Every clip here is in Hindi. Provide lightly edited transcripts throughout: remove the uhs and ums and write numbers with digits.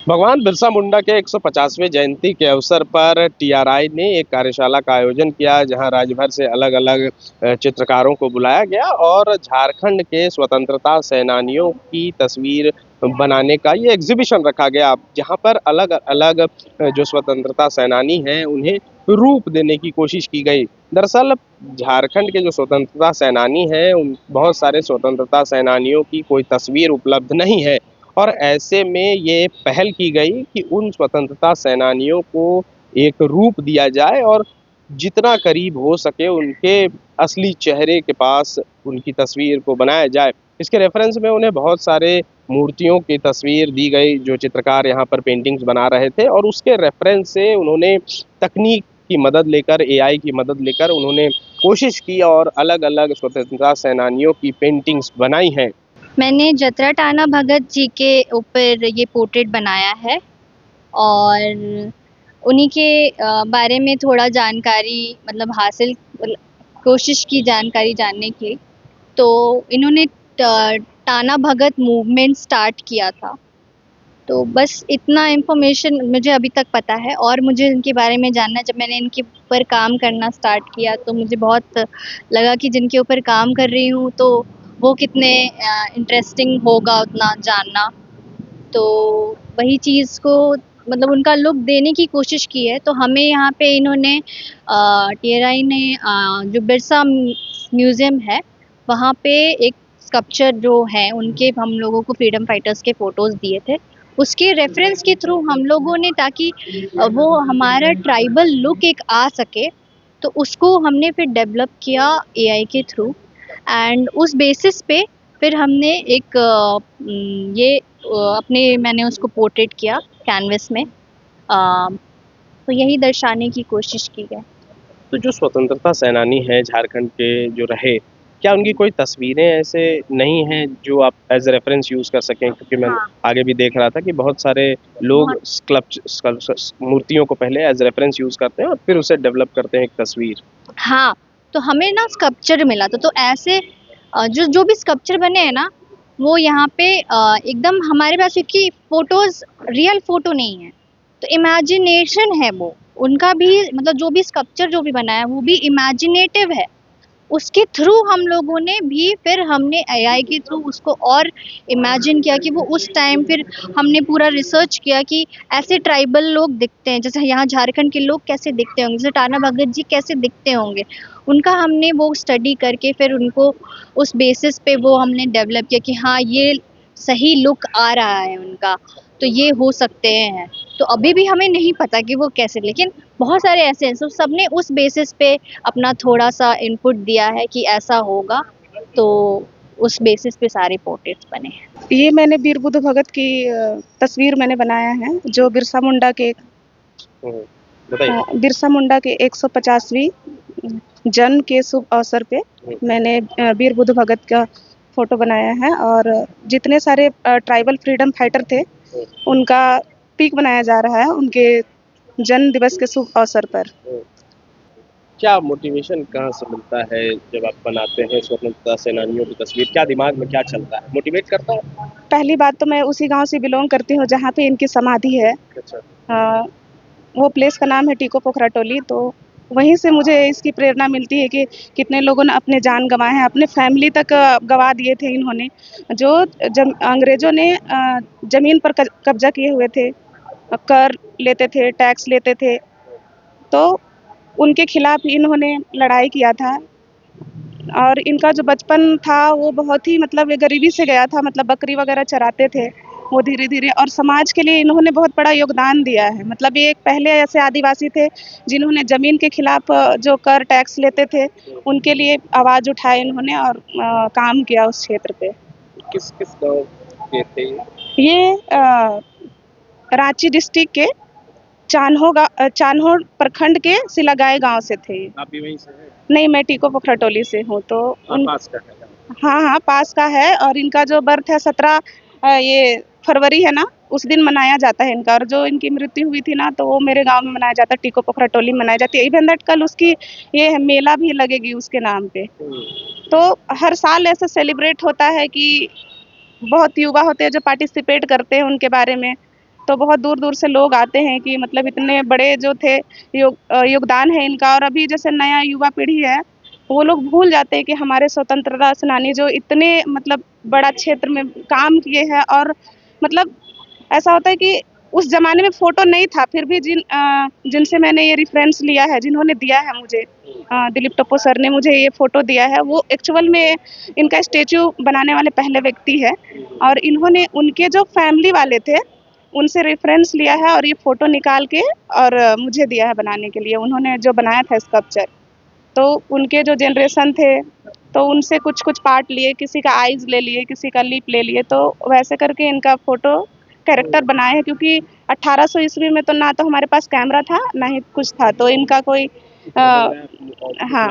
भगवान बिरसा मुंडा के 150वें जयंती के अवसर पर टीआरआई ने एक कार्यशाला का आयोजन किया, जहां राज्य भर से अलग अलग चित्रकारों को बुलाया गया और झारखंड के स्वतंत्रता सेनानियों की तस्वीर बनाने का ये एग्जीबिशन रखा गया, जहां पर अलग अलग जो स्वतंत्रता सेनानी हैं उन्हें रूप देने की कोशिश की गई। दरअसल झारखंड के जो स्वतंत्रता सेनानी हैं उन बहुत सारे स्वतंत्रता सेनानियों की कोई तस्वीर उपलब्ध नहीं है, और ऐसे में ये पहल की गई कि उन स्वतंत्रता सेनानियों को एक रूप दिया जाए और जितना करीब हो सके उनके असली चेहरे के पास उनकी तस्वीर को बनाया जाए। इसके रेफरेंस में उन्हें बहुत सारे मूर्तियों की तस्वीर दी गई, जो चित्रकार यहाँ पर पेंटिंग्स बना रहे थे, और उसके रेफरेंस से उन्होंने तकनीक की मदद लेकर, एआई की मदद लेकर उन्होंने कोशिश की और अलग अलग स्वतंत्रता सेनानियों की पेंटिंग्स बनाई हैं। मैंने जतरा टाना भगत जी के ऊपर ये पोर्ट्रेट बनाया है और उन्हीं के बारे में थोड़ा जानकारी मतलब हासिल कोशिश की जानकारी जानने की। तो इन्होंने टाना भगत मूवमेंट स्टार्ट किया था, तो बस इतना इन्फॉर्मेशन मुझे अभी तक पता है। और मुझे इनके बारे में जानना, जब मैंने इनके ऊपर काम करना स्टार्ट किया तो मुझे बहुत लगा कि जिनके ऊपर काम कर रही हूँ तो वो कितने इंटरेस्टिंग होगा उतना जानना। तो वही चीज़ को मतलब उनका लुक देने की कोशिश की है। तो हमें यहाँ पे इन्होंने टीआरआई ने जो बिरसा म्यूज़ियम है वहाँ पे एक स्कल्पचर जो है उनके हम लोगों को फ्रीडम फाइटर्स के फ़ोटोज़ दिए थे। उसके रेफरेंस के थ्रू हम लोगों ने, ताकि वो हमारा ट्राइबल लुक एक आ सके, तो उसको हमने फिर डेवलप किया एआई के थ्रू। एंड उस बेसिस पे फिर हमने एक मैंने उसको पोर्ट्रेट किया कैनवस में। तो यही दर्शाने की कोशिश की है। तो जो स्वतंत्रता सेनानी हैं झारखंड के जो रहे, क्या उनकी कोई तस्वीरें ऐसे नहीं हैं जो आप एज ए रेफरेंस यूज़ कर सकें? क्योंकि मैं हाँ, आगे भी देख रहा था कि बहुत सारे लोग बहुत। मूर्तियों को पहले एज रेफरेंस यूज़ करते हैं और फिर उसे डेवलप करते हैं एक तस्वीर। हाँ, तो हमें ना स्कल्पचर मिला था, तो ऐसे जो जो भी स्कल्पचर बने हैं ना, वो यहाँ पे एकदम हमारे पास, क्योंकि फ़ोटोज़ रियल फ़ोटो नहीं है, तो इमेजिनेशन है वो। उनका भी मतलब जो भी स्कल्पचर जो भी बना है वो भी इमेजिनेटिव है। उसके थ्रू हम लोगों ने भी फिर हमने एआई के थ्रू उसको और इमेजिन किया कि वो उस टाइम, फिर हमने पूरा रिसर्च किया कि ऐसे ट्राइबल लोग दिखते हैं, जैसे यहाँ झारखंड के लोग कैसे दिखते होंगे, जैसे टाना भगत जी कैसे दिखते होंगे, उनका हमने वो स्टडी करके फिर उनको उस बेसिस पे वो हमने डेवलप किया कि हाँ ये सही लुक आ रहा है उनका, तो ये हो सकते हैं। तो अभी भी हमें नहीं पता कि वो कैसे, लेकिन बहुत सारे ऐसे हैं, तो सबने उस बेसिस पे अपना थोड़ा सा इनपुट दिया है कि ऐसा होगा, तो उस बेसिस पे सारे पोर्ट्रेट्स बने हैं। ये मैंने वीर बुद्ध भगत की तस्वीर मैंने बनाया है, जो बिरसा मुंडा के बताइए। बिरसा मुंडा के 150वीं जन्म के शुभ अवसर पे मैंने वीर बुद्ध भगत का फोटो बनाया है, और जितने सारे ट्राइबल फ्रीडम फाइटर थे उनका पिक बनाया जा रहा है उनके जन्म दिवस के शुभ अवसर पर। क्या मोटिवेशन कहाँ से मिलता है जब आप बनाते हैं स्वतंत्रता सेनानियों की तस्वीर? क्या दिमाग में क्या चलता है, मोटिवेट करता है? पहली बात तो मैं उसी गांव से बिलोंग करती हूँ जहाँ पे इनकी समाधि है। अच्छा। वो प्लेस का नाम है टीको पोखरा टोली। तो वहीं से मुझे इसकी प्रेरणा मिलती है कि कितने लोगों ने अपने जान गंवाए हैं, अपने फैमिली तक गंवा दिए थे इन्होंने, जो अंग्रेज़ों ने ज़मीन पर कब्जा किए हुए थे, कर लेते थे, टैक्स लेते थे, तो उनके खिलाफ इन्होंने लड़ाई किया था। और इनका जो बचपन था वो बहुत ही मतलब गरीबी से गया था, मतलब बकरी वगैरह चराते थे वो धीरे-धीरे, और समाज के लिए इन्होंने बहुत बड़ा योगदान दिया है। मतलब ये एक पहले ऐसे आदिवासी थे जिन्होंने ज़मीन के खिलाफ जो कर टैक्स लेते थे, उनके लिए आवाज़ उठाई इन्होंने और काम किया उस क्षेत्र पे। किस-किस गाँव के थे? ये रांची डिस्ट्रिक्ट के चान्हो प्रखंड के सिलागाय गाँव से थे। आप भी वहीं से हैं? नहीं, मैं टीको पोखरा टोली से हूँ। तो उन पास का है। हाँ, हाँ, पास का है, और इनका जो बर्थ है 17 ये फरवरी है ना, उस दिन मनाया जाता है इनका। और जो इनकी मृत्यु हुई थी ना, तो वो मेरे गाँव में मनाया जाता है, टीको पोखरा टोली में मनाई जाती है। इवन दैट कल उसकी ये मेला भी लगेगी उसके नाम पे। तो हर साल ऐसा सेलिब्रेट होता है कि बहुत युवा होते हैं जो पार्टिसिपेट करते हैं उनके बारे में, तो बहुत दूर दूर से लोग आते हैं कि मतलब इतने बड़े जो थे योगदान है इनका। और अभी जैसे नया युवा पीढ़ी है, वो लोग भूल जाते हैं कि हमारे स्वतंत्रता सेनानी जो इतने मतलब बड़ा क्षेत्र में काम किए हैं। और मतलब ऐसा होता है कि उस ज़माने में फ़ोटो नहीं था, फिर भी जिनसे मैंने ये रेफ़रेंस लिया है, जिन्होंने दिया है मुझे, दिलीप टोप्पो सर ने मुझे ये फ़ोटो दिया है, वो एक्चुअल में इनका स्टैच्यू बनाने वाले पहले व्यक्ति है। और इन्होंने उनके जो फैमिली वाले थे, उनसे रेफ़रेंस लिया है और ये फ़ोटो निकाल के और मुझे दिया है बनाने के लिए। उन्होंने जो बनाया था स्कल्पचर, तो उनके जो जनरेशन थे, तो उनसे कुछ-कुछ पार्ट लिए, किसी का आइज़ ले लिए, किसी का लिप ले लिए, तो वैसे करके इनका फ़ोटो कैरेक्टर बनाए हैं। क्योंकि 1800 ईस्वी में तो ना तो हमारे पास कैमरा था, ना ही कुछ था, तो इनका कोई हाँ,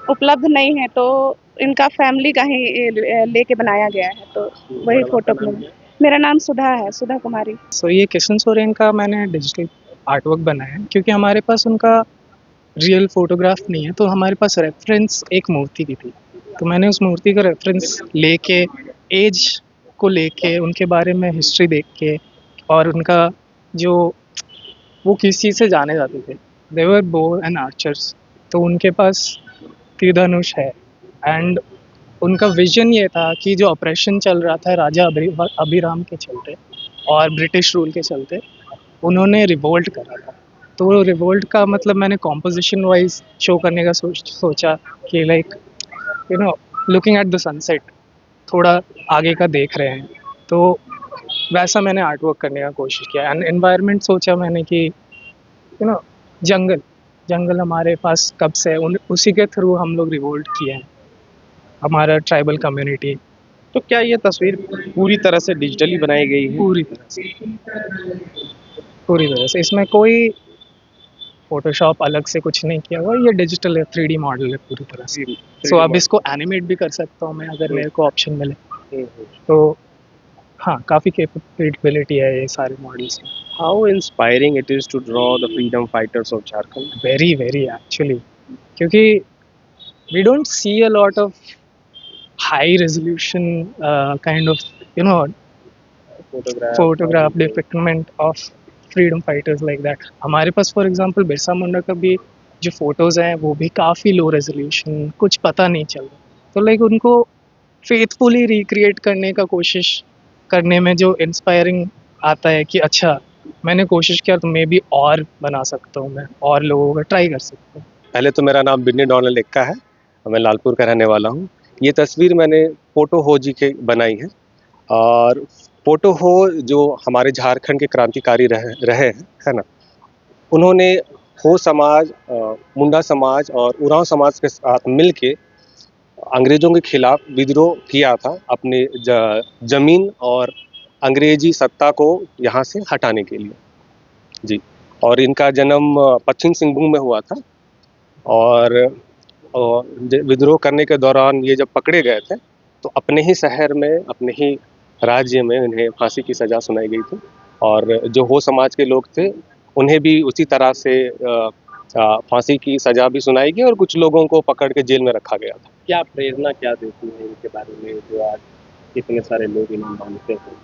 उपलब्ध नहीं है, तो इनका फैमिली का ही लेके बनाया गया है, तो वही फ़ोटो मेरा नाम सुधा है, सुधा कुमारी। सो ये किशन सोरेन का मैंने डिजिटल आर्टवर्क बनाया है, क्योंकि हमारे पास उनका रियल फोटोग्राफ नहीं है, तो हमारे पास रेफरेंस एक मूर्ति की थी। तो मैंने उस मूर्ति का रेफरेंस लेके, एज को लेके, उनके बारे में हिस्ट्री देख के, और उनका जो वो किस चीज़ से जाने जाते थे, दे वर बोर एंड आर्चर्स, तो उनके पास तीर धनुष है। एंड उनका विजन ये था कि जो ऑपरेशन चल रहा था राजा अभिराम के चलते और ब्रिटिश रूल के चलते, उन्होंने रिवोल्ट करा था। तो वो रिवोल्ट का मतलब मैंने कॉम्पोजिशन वाइज शो करने का सोचा कि like looking at the sunset, थोड़ा आगे का देख रहे हैं, तो वैसा मैंने आर्ट वर्क करने का कोशिश किया। एंड एनवायरनमेंट सोचा मैंने कि जंगल हमारे पास कब से उसी के थ्रू हम लोग रिवोल्ट किए हैं, हमारा ट्राइबल कम्युनिटी। तो क्या ये तस्वीर पूरी तरह से डिजिटली बनाई गई है? पूरी तरह से इसमें कोई फोटोशॉप अलग से कुछ नहीं किया हुआ, ये डिजिटल है, 3D मॉडल है पूरी तरह से। सो अब इसको एनिमेट भी कर सकता हूँ मैं, अगर मेरे को ऑप्शन मिले तो। हाँ, काफ़ी कैपेबिलिटी है ये सारे मॉडल्स में। How inspiring it is to draw the freedom fighters of Jharkhand? Very very actually, क्योंकि we don't see a lot of high resolution kind of photograph depictment of freedom fighters like that। हमारे पास फॉर एग्जांपल बिरसा मुंडा का भी जो फोटोज़ हैं वो भी काफ़ी लो रेजोल्यूशन, कुछ पता नहीं चल रहा, तो लाइक उनको फेथफुली रिक्रिएट करने का कोशिश करने में जो इंस्पायरिंग आता है कि अच्छा मैंने कोशिश किया तो मे बी और बना सकता हूँ, मैं और लोगों का ट्राई कर सकता हूँ। पहले तो मेरा नाम बिन्नी डोनाल्ड एक्का है, मैं लालपुर का रहने वाला हूँ। ये तस्वीर मैंने फोटो हो जी के बनाई है। और फोटो हो जो हमारे झारखंड के क्रांतिकारी रहे हैं, है ना, उन्होंने हो समाज, मुंडा समाज और उरांव समाज के साथ मिलके अंग्रेज़ों के खिलाफ विद्रोह किया था, अपने ज़मीन और अंग्रेजी सत्ता को यहाँ से हटाने के लिए जी। और इनका जन्म पश्चिम सिंहभूम में हुआ था। और विद्रोह करने के दौरान ये जब पकड़े गए थे तो अपने ही शहर में, अपने ही राज्य में इन्हें फांसी की सज़ा सुनाई गई थी। और जो हो समाज के लोग थे उन्हें भी उसी तरह से फांसी की सज़ा भी सुनाई गई और कुछ लोगों को पकड़ के जेल में रखा गया था। क्या प्रेरणा क्या देती है इनके बारे में जो आज इतने सारे लोग इन्हें मानते हैं?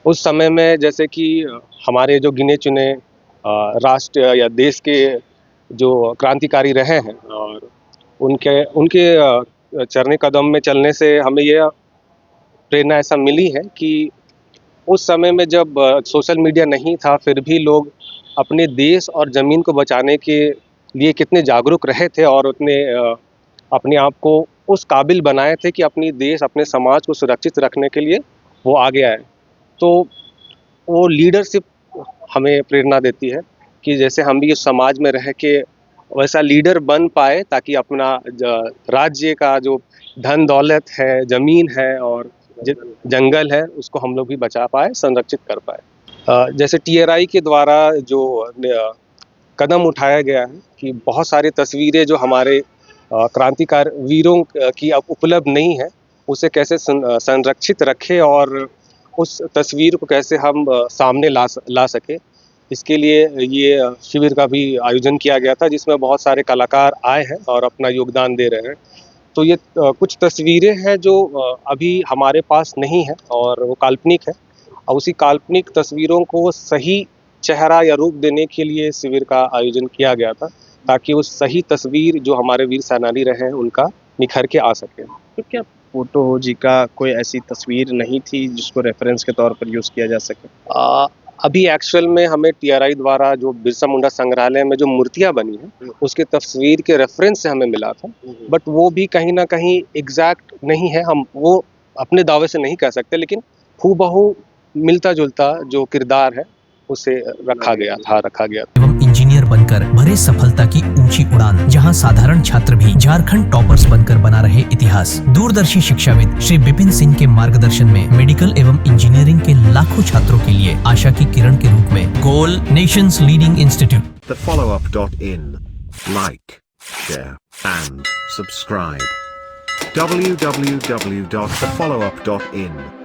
उस समय में जैसे कि हमारे जो गिने चुने राष्ट्र या देश के जो क्रांतिकारी रहे हैं, और उनके चरने कदम में चलने से हमें यह प्रेरणा ऐसा मिली है कि उस समय में जब सोशल मीडिया नहीं था, फिर भी लोग अपने देश और ज़मीन को बचाने के लिए कितने जागरूक रहे थे और उतने अपने आप को उस काबिल बनाए थे कि अपनी देश, अपने समाज को सुरक्षित रखने के लिए वो आगे आए। तो वो लीडरशिप हमें प्रेरणा देती है कि जैसे हम भी इस समाज में रह के वैसा लीडर बन पाए, ताकि अपना राज्य का जो धन दौलत है, ज़मीन है और जंगल है, उसको हम लोग भी बचा पाए, संरक्षित कर पाए। जैसे TRI के द्वारा जो कदम उठाया गया है कि बहुत सारी तस्वीरें जो हमारे क्रांतिकारी वीरों की अब उपलब्ध नहीं है, उसे कैसे संरक्षित रखें और उस तस्वीर को कैसे हम सामने ला सके, इसके लिए ये शिविर का भी आयोजन किया गया था, जिसमें बहुत सारे कलाकार आए हैं और अपना योगदान दे रहे हैं। तो ये कुछ तस्वीरें हैं जो अभी हमारे पास नहीं है और वो काल्पनिक है, और उसी काल्पनिक तस्वीरों को सही चेहरा या रूप देने के लिए शिविर का आयोजन किया गया था, ताकि वो सही तस्वीर जो हमारे वीर सेनानी रहे हैं उनका निखर के आ सके। तो क्या फोटो जी का कोई ऐसी तस्वीर नहीं थी जिसको रेफरेंस के तौर पर यूज़ किया जा सके? अभी एक्चुअल में हमें टीआरआई द्वारा जो बिरसा मुंडा संग्रहालय में जो मूर्तियां बनी हैं उसके तस्वीर के रेफरेंस से हमें मिला था, बट वो भी कहीं ना कहीं एग्जैक्ट नहीं है, हम वो अपने दावे से नहीं कह सकते, लेकिन हूबहू मिलता जुलता जो किरदार है उसे रखा गया था। एवं इंजीनियर बनकर भरे सफलता की ऊंची उड़ान, जहां साधारण छात्र भी झारखंड टॉपर्स बनकर बना रहे इतिहास। दूरदर्शी शिक्षाविद श्री विपिन सिंह के मार्गदर्शन में मेडिकल एवं इंजीनियरिंग के लाखों छात्रों के लिए आशा की किरण के रूप में goal nation's leading institute. TheFollowUp.in. Like, share and subscribe. www.thefollowup.in